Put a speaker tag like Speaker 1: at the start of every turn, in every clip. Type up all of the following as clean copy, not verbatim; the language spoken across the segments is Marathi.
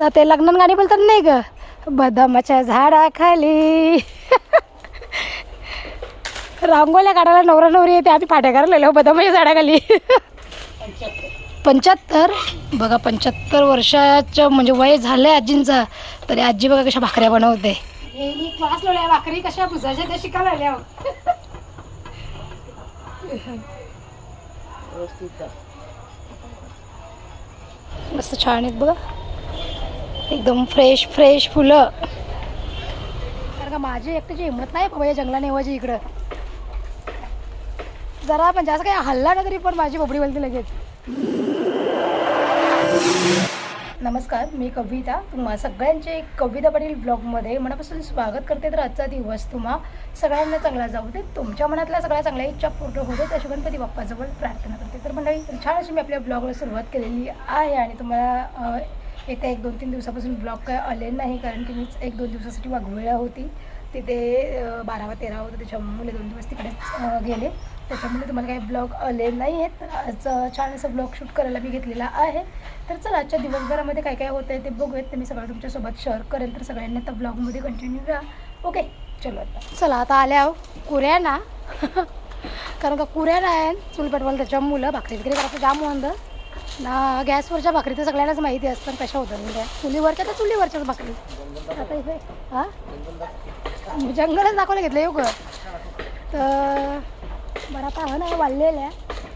Speaker 1: ते लग्नात गाणी बोलतात नाही ग, बदामाच्या झाडाखाली रांगोळ्या काढायला नवरा नवरी येते, आम्ही फाट्या करायला बदामाच्या झाडाखाली. 75 बघा, 75 वर्षाचं म्हणजे वय झालंय आजींचं, तरी आजी बघा कशा भाकऱ्या बनवते. क्लास लावल्या भाकरी कशा भुजाच्या त्या शिकायला आल्या. मस्त छान आहेत बघा, एकदम फ्रेश फ्रेश फुलं. कारण का माझी एकट्याची हिंमत नाही बाबा या जंगलाने येवायची इकडं. जरा पण जास्त काही हल्ला ना तरी पण माझी बबडी बोलते लगेच. नमस्कार, मी कविता, तुम्हा सगळ्यांचे कविता पाटील ब्लॉगमध्ये मनापासून स्वागत करते. तर आजचा दिवस तुम्हा सगळ्यांना चांगला जाऊ दे, तुमच्या मनातल्या सगळ्या चांगल्या इच्छा पूर्ण होते त्याची गणपती बाप्पाजवळ प्रार्थना करते. तर मंडळी, छान अशी मी आपल्या ब्लॉगला सुरुवात केलेली आहे आणि तुम्हाला येत्या 1-2-3 दिवसापासून ब्लॉग काय आले नाही, कारण की मीच 1-2 दिवसासाठी वाघवेळा होती तिथे, 12वा-13वा होतं, त्याच्यामुळे 2 दिवस तिकडेच गेले, त्याच्यामुळे तुम्हाला काही ब्लॉग आले नाही आहेत. आज छान असं ब्लॉग शूट करायला मी घेतलेला आहे. तर चला आजच्या दिवसभरामध्ये काय काय होतं आहे ते बघूयात. ते मी सगळं तुमच्यासोबत शेअर करेल, तर सगळ्यांना त्या ब्लॉगमध्ये कंटिन्यू राहा. ओके, चलो आता चला आता आल्या कुऱ्या ना कारण का कुऱ्या नाही चूल पेटवायला, त्याच्या मुलं भाकरी वगैरे करायचं जाम होऊन ना. गॅसवरच्या भाकरी तर सगळ्यांनाच माहिती असतात कशा होतात, म्हणजे चुलीवरच्या तर चुलीवरच्याच भाकरी. आता इथे जंगलच दाखवायला घेतलं येऊ ग, तर बरं आता हं नाही वाढलेल्या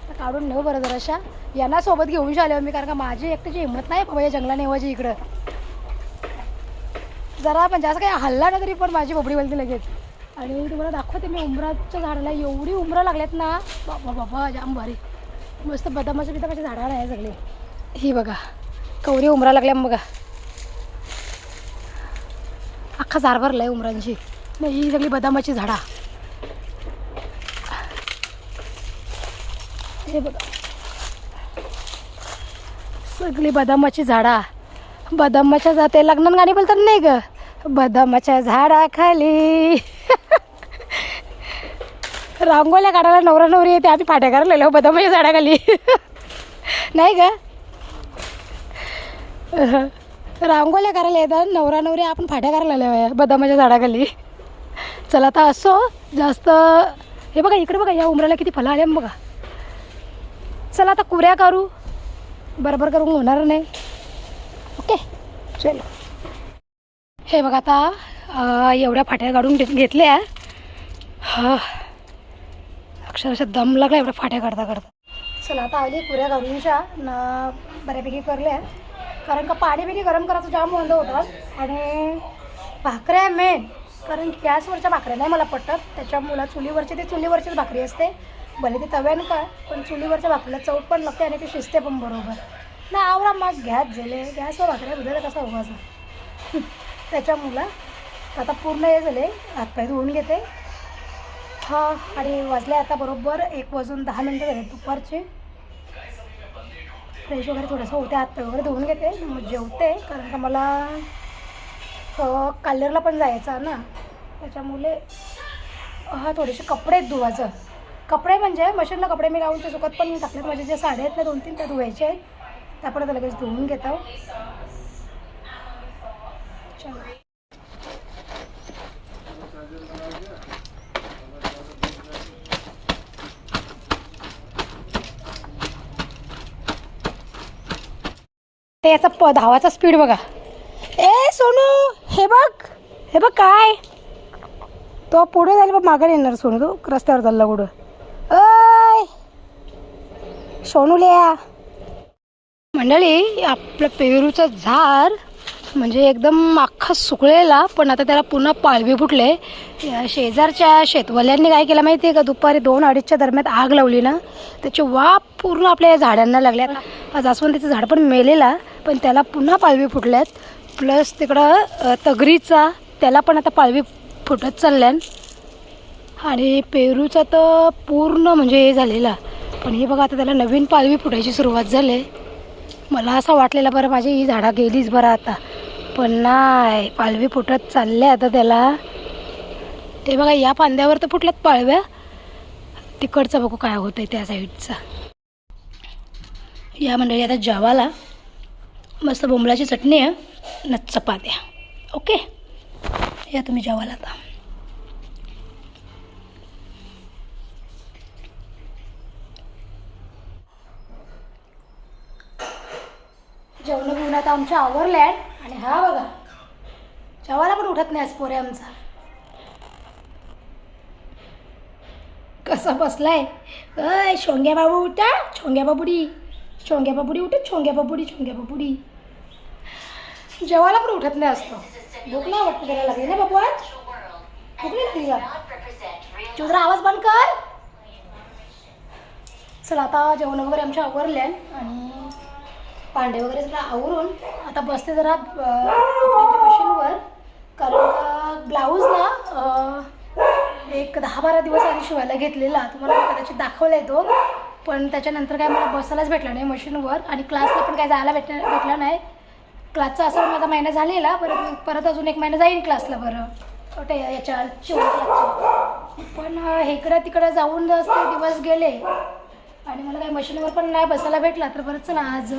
Speaker 1: तर काढून नेऊ बरं जराशा. यांना सोबत घेऊन आले मी, कारण का माझी एकट्याची हिंमत नाही बाबा या जंगलाने येवायची इकडं. जरा पण जास्त काही हल्ला ना तरी पण माझी बबडी बोलते लगेच. आणि तुम्हाला दाखवते मी उंबराच्या झाडाला एवढी उंबरं लागल्यात ना, बाबा बाबा जाम भारी. मस्त बदामाच्या बिदामाच्या झाडाला आहे सगळे. ही बघा कवरी उमरा लागल्या बघा, अख्खा झाड भरला आहे उमरांची. मग ही सगळी बदामाची झाडा, हे बघा सगळी बदामाची झाडा. बदामाच्या जाते लग्नात गाणी बोलतात नाही ग, बदामाच्या झाडाखाली रांगोळ्या काढायला नवरा नवरी येते, आम्ही फाट्या करायला बदामाच्या झाडाखाली. नाही ग, रांगोळ्या करायला येतात नवरा नवरी, आपण फाट्या करायला आल्या बदामाच्या झाडाखाली. चला आता असो जास्त. हे बघा इकडे बघा, या उमराला किती फळं आल्या बघा. चला आता कुऱ्या करू, बरोबर करून होणार नाही. ओके चलो. हे बघा आता एवढ्या फाट्या काढून घेतल्या, हा अक्षरशः दम लागला एवढ्या फाट्या काढता काढता. चला आता आली कुऱ्या काढूनच्या ना, बऱ्यापैकी करल्या, कारण का पाणी बिणी गरम करायचं जाम बंद होतात. आणि भाकऱ्या मेन, कारण गॅसवरच्या भाकऱ्या नाही मला पटत, त्याच्यामुळं चुलीवरची ते चुलीवरचीच भाकरी असते, भले ते तव्यानं काय, पण चुलीवरच्या भाकरीला चव पण लागते आणि ती शिजते पण बरोबर ना. आवडा मग गॅस झाले, गॅसवर भाकऱ्या बुधायला कसा उभाचा त्याच्यामुळं आता पूर्ण हे झाले, हातपाय धुवून घेते. हा आणि वाजले आता बरोबर 1:10 झाले दुपारचे. फ्रेश वगैरे थोडंसं होते, हातपाय वगैरे धुवून घेते, मग जेवते, कारण का मला काल्लेरला पण जायचं ना, त्याच्यामुळे हा थोडेसे कपडे आहेत धुवायचं. कपडे म्हणजे मशीनला कपडे मी लावून ते सुकत पण टाकलेत, माझे जे साड्या आहेत ना 2-3 त्या धुवायचे आहेत, त्या पण लगेच धुवून घेतो. ते याचा धावाचा स्पीड बघा. ए सोनू हे बघ, हे बघ काय तो पुढे जायला बघ, मागे येणार सोनू, तो रस्त्यावर चालला कुठं. अय सोनू लिया. मंडळी आपलं पेरूचं झाड म्हणजे एकदम अख्खा सुकलेला, पण आता त्याला पुन्हा पालवी फुटले. शेजारच्या शेतवाल्यांनी काय केलं माहिती आहे का, दुपारी 2-2:30च्या दरम्यान आग लावली ना, त्याची वाफ पूर्ण आपल्या या झाडांना लागल्यात. जास्वंदीचं झाड पण मेलेला, पण त्याला पुन्हा पालवी फुटल्यात. प्लस तिकडं तगरीचा त्याला पण आता पालवी फुटत चालल्यान. आणि पेरूचा तर पूर्ण म्हणजे हे झालेला, पण हे बघा आता त्याला नवीन पालवी फुटायची सुरुवात झाली. मला असं वाटलेलं बरं माझी ही झाडा गेलीच बरं आता, पण नाही, पालवी फुटत चालल्या आता त्याला. ते बघा या फांद्यावर तर फुटल्यात पाळव्या, तिकडचं बघू काय होतं आहे त्या साईडचा. या मंडळी आता जेवायला मस्त बोंबलाची चटणी आहे न चपात्या. ओके, या तुम्ही जेवायला आता. जेवण घेऊन आता आमच्या आवरल्या आहेत. आणि हा बघा जेवायला पण उठत नाही आज पोरे आमचा. कसा बसलाय. अय शोंग्या बाबू उठा, छोंग्या बाबुडी, शोंग्या बाबुडी उठा, छोंग्या बाबुडी, छोंग्या बाबुडी. जेवायला पण उठत नाही असतो. भूक नाही वाटतं त्याला लागली ना बाबू आज. भूक नाही लागली का? चुद्रा आवाज बंद कर. चला आता जेवण वगैरे आमच्या आवरले आणि भांडे वगैरे सगळं आवरून आता बसते जरा कपड्यांच्या मशीनवर. कारण का ब्लाऊज ना एक 10-12 दिवस आधी शिवायला घेतलेला. तुम्हाला मी कदाचित दाखवला आहे तो, पण त्याच्यानंतर काय मला बसायलाच भेटला नाही मशीनवर. आणि क्लासला पण काय जायला भेटला नाही. क्लासचा असा माझा महिना झालेला. परत अजून 1 महिना जाईन क्लासला. बरं ते याच्या शिवण क्लासच्या. पण इकडं तिकडं जाऊन ते दिवस गेले आणि मला काही मशीनवर पण नाही बसायला भेटला. तर बरं चला आज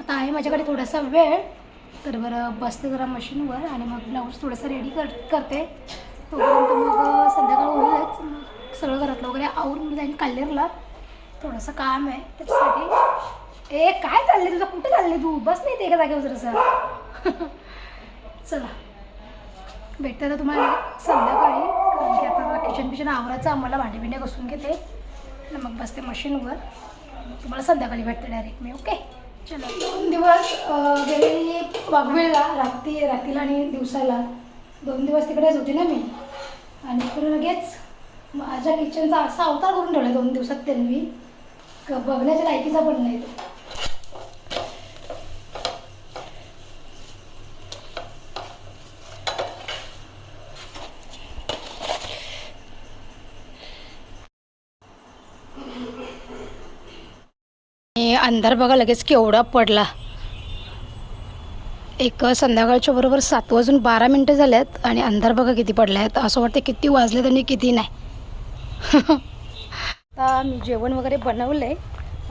Speaker 1: आता आहे माझ्याकडे थोडासा वेळ, तर बरं बसते जरा मशीनवर आणि मग ब्लाऊज थोडंसं रेडी करते. तोपर्यंत मग संध्याकाळ होईलच. मग सगळं घरातलं वगैरे आवरून जाईन काल्हेरला. थोडंसं काम आहे त्याच्यासाठी. ए काय चाललंय तुझं? कुठे चालले तू? बस नाही ते एका जागेवर जरासं. चला भेटते तर तुम्हाला संध्याकाळी. कारण की आता किचन आवरायचं आम्हाला. भांडे घासून घेते आणि मग बसते मशीनवर. तुम्हाला संध्याकाळी भेटते डायरेक्ट मी. ओके चला. 2 दिवस गेलेली वाघवेळला, रात्रीला आणि दिवसाला 2 दिवस तिकडेच होती ना मी. आणि पुढे लगेच माझ्या किचनचा असा अवतार करून ठेवला 2 दिवसात त्यांनी. बघण्याच्या लायकीचा पण नाही तो. अंधार बघा लगेच केवढा पडला. एक संध्याकाळच्या बरोबर 7:12 झाल्यात आणि अंधार बघा किती पडला आहे. असं वाटतं किती वाजले आणि किती नाही. आता मी जेवण वगैरे बनवलं आहे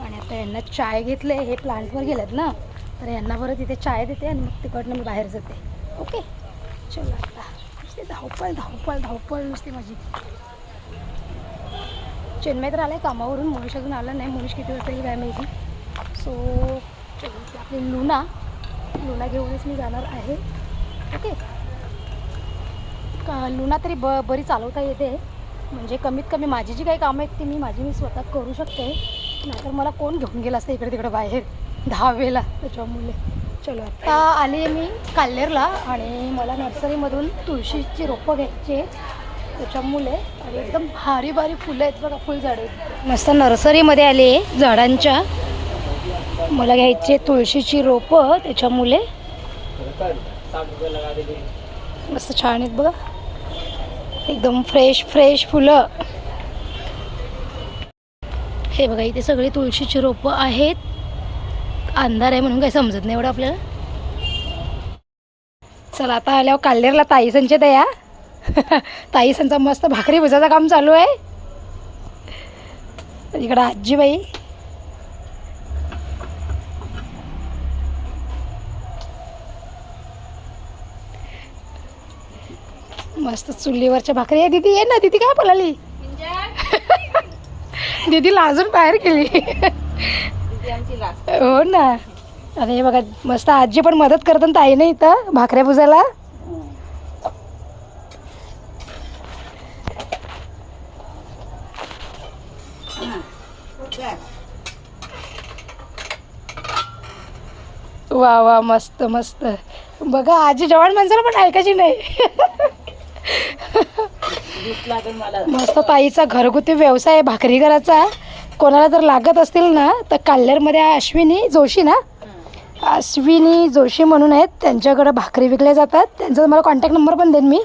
Speaker 1: आणि आता यांना चाय घेतले. हे प्लांटवर गेलेत ना, तर यांना बरं तिथे चाय देते आणि मग तिकडनं मी बाहेर जाते. ओके चला. आता नुसती धावपळ नुसती माझी. चेन्मय तर आला आहे कामावरून. मनीष अजून आला नाही. मनीष किती वाजता येईल काय माहिती. सो आपली लुना घेऊनच मी जाणार आहे. ओके लुना तरी बरी चालवता येते. म्हणजे कमीत कमी माझी जी काही कामं आहेत ती मी स्वतः करू शकते. नाहीतर मला कोण घेऊन गेलं असतं इकडे तिकडे बाहेर 10 वेळेला. त्याच्यामुळे चलो आता आली मी काल्हेरला आणि मला नर्सरीमधून तुळशीची रोपं घ्यायची त्याच्यामुळे. आणि एकदम भारी फुलं आहेत बघा, फुलझाडे मस्त. नर्सरीमध्ये आले झाडांच्या. मला घ्यायचे तुळशीची रोपं त्याच्यामुळे. मस्त छान आहेत बघा, एकदम फ्रेश फुलं. हे बघा इथे सगळी तुळशीची रोपं आहेत. अंधार आहे म्हणून काही समजत नाही एवढं आपल्याला. चला आता आल्यावर काल्हेरला ताईसांच्या दया. ताईसांचा मस्त भाकरी भुजाचं काम चालू आहे. इकडं आजीबाई. मस्त चुलीवरच्या भाकरी आहे. दीदी ये ना. दीदी काय बोलाली? दीदी लाजून बाहेर गेली. हो ना. आणि हे बघा मस्त आजी पण मदत करतात ताई नाही इथं भाकऱ्या भुजायला. वा मस्त बघा. आजी जवान माणसाला पण ऐकायची नाही. मस्त ताईचा घरगुती व्यवसाय आहे भाकरी करायचा. कोणाला जर लागत असतील ना तर काल्हेरमध्ये अश्विनी जोशी म्हणून आहेत. त्यांच्याकडे भाकरी विकल्या जातात. त्यांचा मला कॉन्टॅक्ट नंबर पण देईन मी.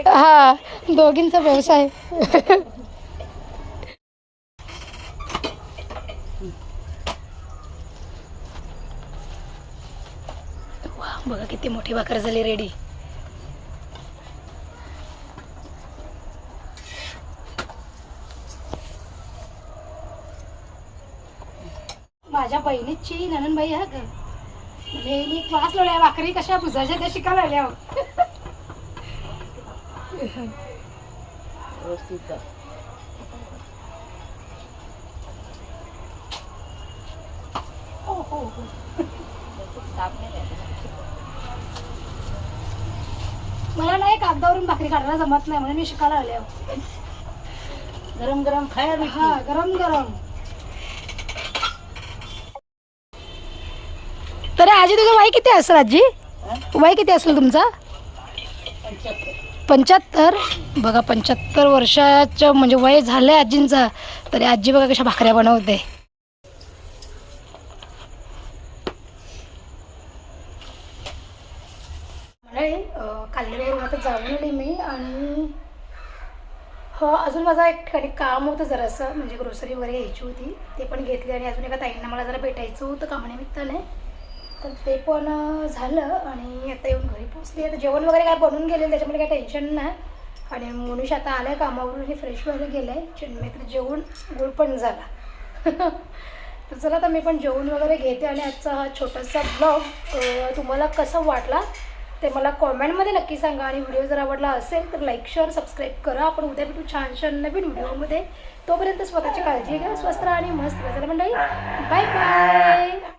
Speaker 1: हा दोघींचा व्यवसाय. बघा किती मोठी भाकर झाली रेडी. माझ्या बहिणीची ननंदबाई हा का, म्हणजे मी क्लास लावल्या भाकरी कशा भुजायच्या त्या शिकायला आल्या.
Speaker 2: व्यवस्थित
Speaker 1: मला नाही कागदावरून भाकरी काढायला जमत नाही म्हणून मी शिकायला आल्या.
Speaker 2: गरम गरम खाया
Speaker 1: हा गरम गरम. तरी आजी तुझं वय किती असेल आजी? वय किती असेल तुमचा? 75. बघा 75 वर्षाचं म्हणजे वय झालंय आजींचा, तरी आजी बघा कशा भाकऱ्या बनवते. काल्लेवाडी आता जाऊन आले मी. आणि हो अजून माझा एक ठिकाणी काम होतं जरासं, म्हणजे ग्रोसरी वगैरे घ्यायची होती, ते पण घेतली. आणि अजून एका ताईंना मला जरा भेटायचं होतं कामानिमित्ताने, तर ते पण झालं. आणि आता येऊन घरी पोचली. आता जेवण वगैरे काय बनवून गेले त्याच्यामुळे काही टेन्शन नाही. आणि मनुष्य आता आलं आहे कामावरून आणि फ्रेश वगैरे गेलं आहे. चिन्मय तर जेवण गुळ पण झाला. तर चला आता मी पण जेवण वगैरे घेते. आणि आजचा हा छोटासा ब्लॉग तुम्हाला कसा वाटला ते मला कॉमेंटमध्ये नक्की सांगा. आणि व्हिडिओ जर आवडला असेल तर लाईक शेअर सबस्क्राईब करा. आपण उद्या भेटू छान छान नवीन व्हिडिओमध्ये. तोपर्यंत स्वतःची काळजी घ्या, स्वस्त राहा आणि मस्त राहा. चला मंडळी, बाय बाय.